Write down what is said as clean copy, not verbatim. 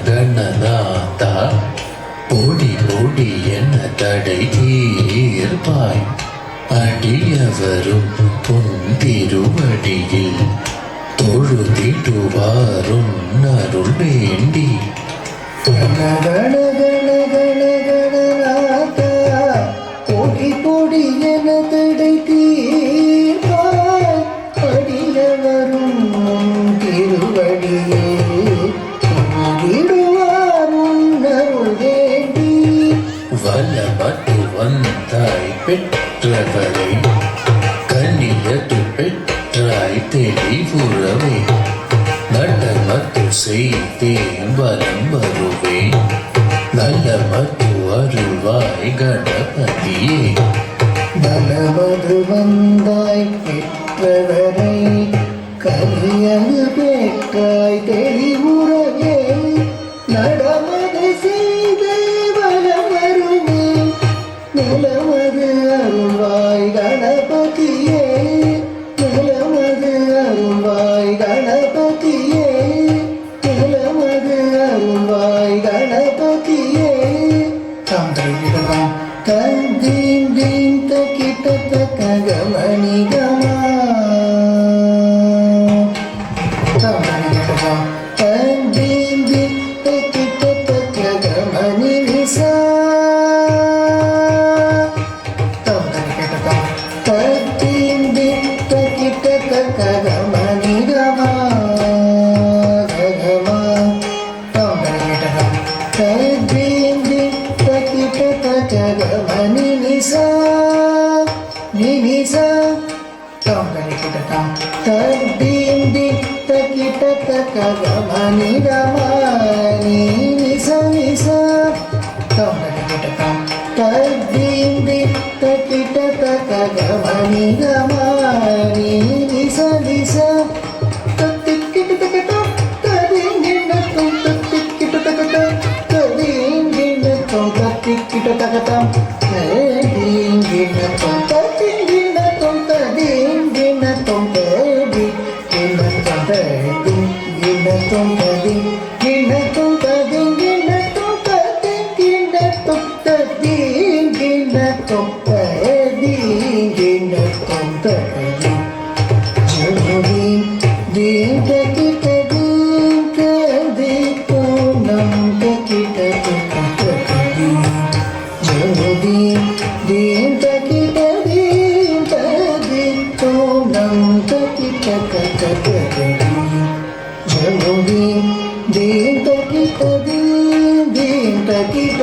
கண்ணநாதா ஓடி ஓடி என்ன தடை தீர்ப்பாய் அடியவரும் பொன் திருவடியில் தொழுதிடுவாரும் அருள் வேண்டி ஓடி போடி என தடை தீர்ப்பாய் அடியவரும் திருவடியில் வல்லமது வந்தாய் பெற்றவரை கண்ணியது பெற்றாய் தெளிவுறவே நடமது செய்தேன் வலம் வருவேன் நல்லமது அருள்வாய் கணபதியே நலமது வந்தாய் பெற்றவரை கலியது பெற்றாய் தெளிவுறவே நடமது செய்தே வலம் வருவேன் நிலமது அருள்வாய் கணபதியே நிலமது அருள்வாய் கணபதியே நிலமது அருள்வாய் கணபதியே தாம் தருகிறதாம் தந்தீன் தீன் தக்கிட்ட தக்க கமணிகமா தாம் தருகிறதாம் தந்தீன் தீன் தக்கிட்ட தக்க கமணி நிசா தாம் தருகிறதாம் தந்தீன் தீன் தக்கிட்ட தக்க கமணிகமா ககமா தாம் தருகிறதாம் தந்தீன் தீன் தக்கிட்ட தக்க கமணி நிசா நிசா தாம் தருகிறதாம் தந்தீன் தீன் தக்கிட்ட தக்க கமணி கமா நிசா நிசா தாம் தருகிறதாம் தந்தீன் தீன் தக்கிட்ட தக்க கமணி கமா நிசா நிசா தத்திக்கிட்ட தக்கட்டும் ததீங்கிண்ணத்தும் தத்திக்கிட்ட தக்கட்டும் ததீங்கிண்ணத்தும் தத்திக்கிட்ட தக்கட்டும் ததீங்கிண்ணத்தும் தத்திங்கிண்ணத்தும் ததீங்கிண்ணத்தும் ததீங்கிண்ணத்தும் ததீங்கிண்ணத்தும் ததீங்கிண்ணத்தும் ததீங்கிண்ணத்தும் ததீங்கிண்ணத்தும் ததீங்கிண்ணத்தும் ததீங்கிண்ணத்தும் ததீ ஜோதி தீன் தக்கிட்ட தீன் ததி பூனம் தக்கிட்ட தக்கி ஜோதி தீன் தக்கிட்ட தீன் ததி பூனம் தக்கிட்ட தக்கி ஜோதி தீன் தக்கிட்ட தீன் தக்கிட்ட